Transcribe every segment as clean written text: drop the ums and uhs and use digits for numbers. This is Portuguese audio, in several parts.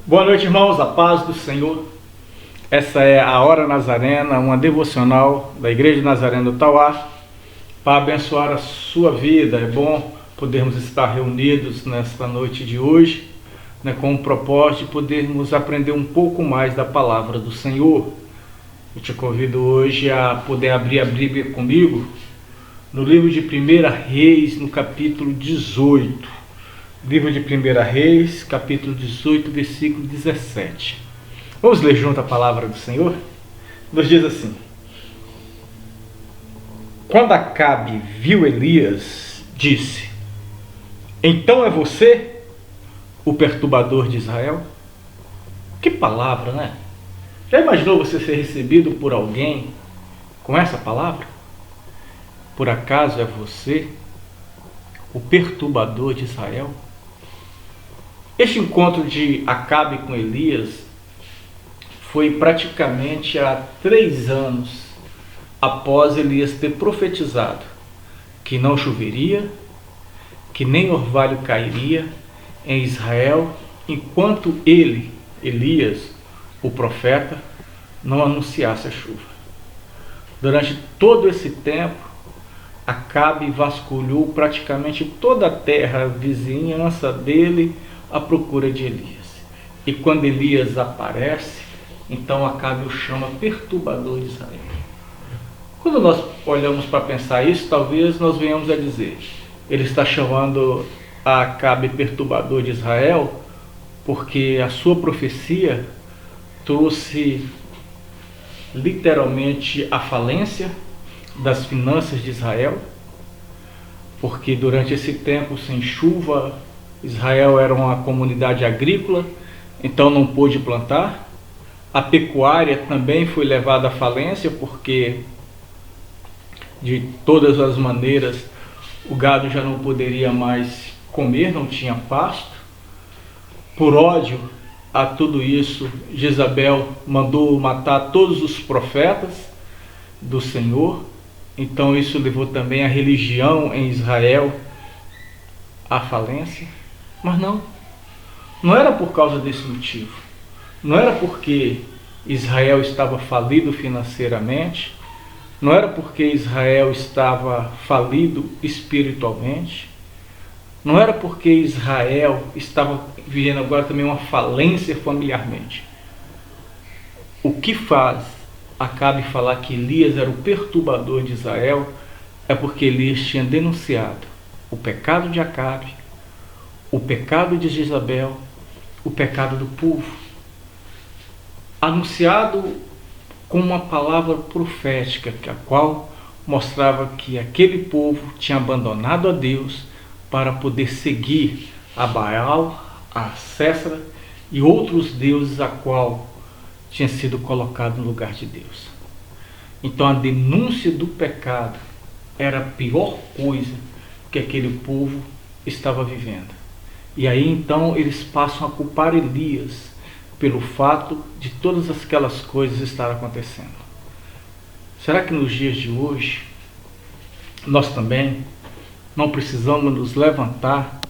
Boa noite, irmãos, a paz do Senhor. Essa é a Hora Nazarena, uma devocional da Igreja Nazarena do Tauá, para abençoar a sua vida. É bom podermos estar reunidos nesta noite de hoje, com o propósito de podermos aprender um pouco mais da palavra do Senhor. Eu te convido hoje a poder abrir a Bíblia comigo no livro de 1 Reis, no capítulo 18. Livro de 1 Reis, capítulo 18, versículo 17. Vamos ler junto a palavra do Senhor? Nos diz assim: Quando Acabe viu Elias, disse: Então é você o perturbador de Israel? Que palavra, né? Já imaginou você ser recebido por alguém com essa palavra? Por acaso é você o perturbador de Israel? Este encontro de Acabe com Elias foi praticamente há 3 anos após Elias ter profetizado que não choveria, que nem orvalho cairia em Israel, enquanto ele, Elias, o profeta, não anunciasse a chuva. Durante todo esse tempo, Acabe vasculhou praticamente toda a terra, a vizinhança dele, à procura de Elias. E quando Elias aparece, então Acabe o chama perturbador de Israel. Quando nós olhamos para pensar isso, talvez nós venhamos a dizer: ele está chamando a Acabe perturbador de Israel porque a sua profecia trouxe literalmente a falência das finanças de Israel, porque durante esse tempo sem chuva, Israel era uma comunidade agrícola, então não pôde plantar. A pecuária também foi levada à falência, porque de todas as maneiras o gado já não poderia mais comer, não tinha pasto. Por ódio a tudo isso, Jezabel mandou matar todos os profetas do Senhor. Então isso levou também a religião em Israel à falência. Mas não era por causa desse motivo. Não era porque Israel estava falido financeiramente. Não era porque Israel estava falido espiritualmente. Não era porque Israel estava vivendo agora também uma falência familiarmente. O que faz Acabe falar que Elias era o perturbador de Israel é porque Elias tinha denunciado o pecado de Acabe, o pecado de Jezabel, o pecado do povo, anunciado com uma palavra profética, a qual mostrava que aquele povo tinha abandonado a Deus para poder seguir a Baal, a César e outros deuses a qual tinha sido colocado no lugar de Deus. Então a denúncia do pecado era a pior coisa que aquele povo estava vivendo. E aí então eles passam a culpar Elias pelo fato de todas aquelas coisas estarem acontecendo. Será que nos dias de hoje nós também não precisamos nos levantar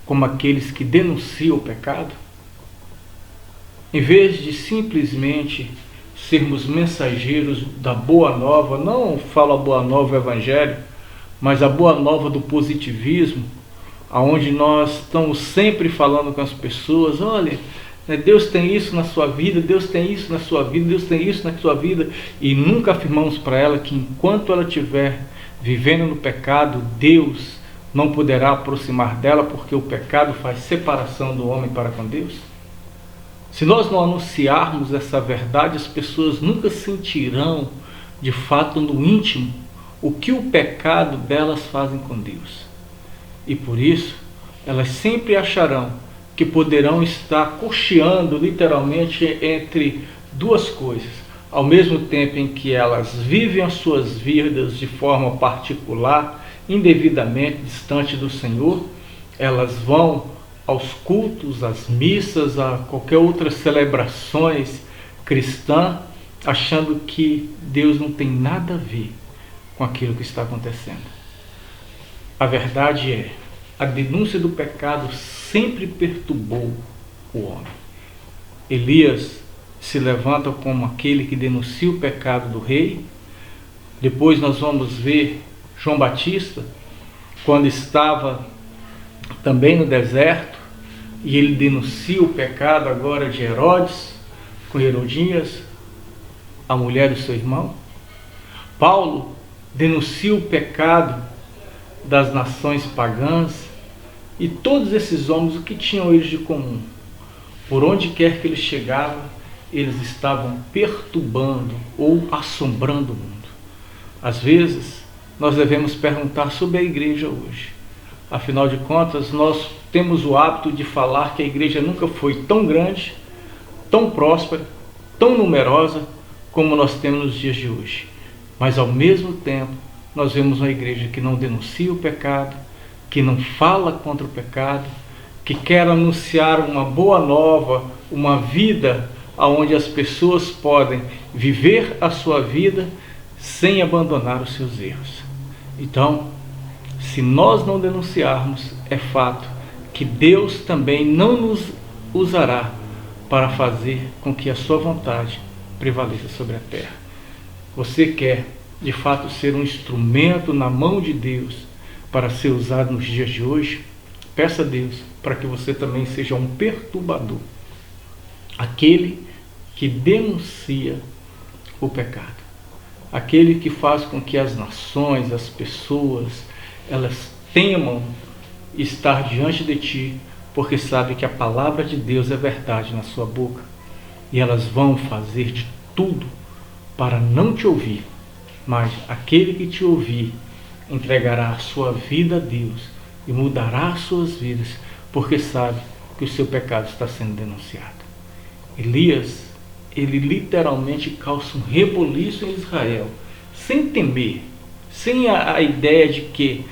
como aqueles que denunciam o pecado? Em vez de simplesmente sermos mensageiros da boa nova, não falo a boa nova do evangelho, mas a boa nova do positivismo, aonde nós estamos sempre falando com as pessoas: olha, Deus tem isso na sua vida, Deus tem isso na sua vida, Deus tem isso na sua vida, e nunca afirmamos para ela que enquanto ela estiver vivendo no pecado, Deus não poderá aproximar dela, porque o pecado faz separação do homem para com Deus. Se nós não anunciarmos essa verdade, as pessoas nunca sentirão de fato no íntimo o que o pecado delas fazem com Deus. E por isso, elas sempre acharão que poderão estar cocheando literalmente entre duas coisas. Ao mesmo tempo em que elas vivem as suas vidas de forma particular, indevidamente distante do Senhor, elas vão aos cultos, às missas, a qualquer outras celebrações cristãs, achando que Deus não tem nada a ver com aquilo que está acontecendo. A verdade é, a denúncia do pecado sempre perturbou o homem. Elias se levanta como aquele que denuncia o pecado do rei. Depois nós vamos ver João Batista, quando estava também no deserto, e ele denuncia o pecado agora de Herodes, com Herodías, a mulher do seu irmão. Paulo denuncia o pecado das nações pagãs, e todos esses homens, o que tinham eles de comum? Por onde quer que eles chegavam, eles estavam perturbando ou assombrando o mundo. Às vezes, nós devemos perguntar sobre a igreja hoje. Afinal de contas, nós temos o hábito de falar que a igreja nunca foi tão grande, tão próspera, tão numerosa como nós temos nos dias de hoje. Mas ao mesmo tempo, nós vemos uma igreja que não denuncia o pecado, que não fala contra o pecado, que quer anunciar uma boa nova, uma vida onde as pessoas podem viver a sua vida sem abandonar os seus erros. Então, se nós não denunciarmos, é fato que Deus também não nos usará para fazer com que a sua vontade prevaleça sobre a terra. Você quer, de fato, ser um instrumento na mão de Deus para ser usado nos dias de hoje? Peça a Deus para que você também seja um perturbador, aquele que denuncia o pecado, aquele que faz com que as nações, as pessoas, elas temam estar diante de ti, porque sabem que a palavra de Deus é verdade na sua boca, e elas vão fazer de tudo para não te ouvir, mas aquele que te ouvir entregará a sua vida a Deus e mudará as suas vidas, porque sabe que o seu pecado está sendo denunciado. Elias, ele literalmente causa um reboliço em Israel, sem temer, sem a ideia de que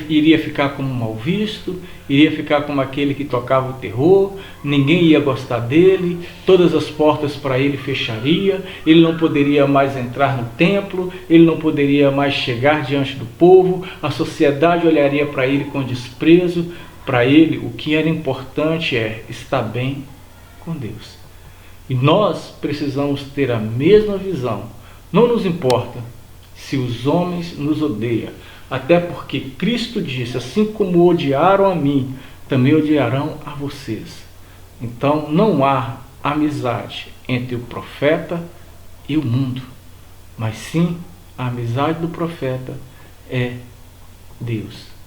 iria ficar como mal visto, iria ficar como aquele que tocava o terror, ninguém ia gostar dele, todas as portas para ele fecharia, ele não poderia mais entrar no templo, ele não poderia mais chegar diante do povo, a sociedade olharia para ele com desprezo. Para ele, o que era importante é estar bem com Deus. E nós precisamos ter a mesma visão. Não nos importa se os homens nos odeiam, até porque Cristo disse: assim como odiaram a mim, também odiarão a vocês. Então não há amizade entre o profeta e o mundo, mas sim a amizade do profeta é Deus.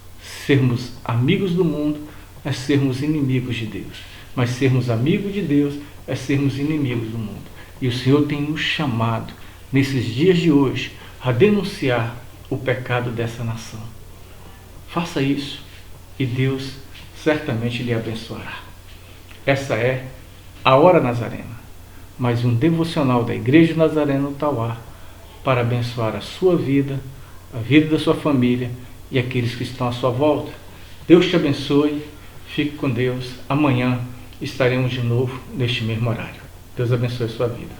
Sermos amigos do mundo é sermos inimigos de Deus, mas sermos amigos de Deus é sermos inimigos do mundo. E o Senhor tem nos chamado nesses dias de hoje a denunciar o pecado dessa nação. Faça isso e Deus certamente lhe abençoará. Essa é a Hora Nazarena, mais um devocional da Igreja Nazarena no Tauá, para abençoar a sua vida, a vida da sua família e aqueles que estão à sua volta. Deus te abençoe, fique com Deus. Amanhã estaremos de novo neste mesmo horário. Deus abençoe a sua vida.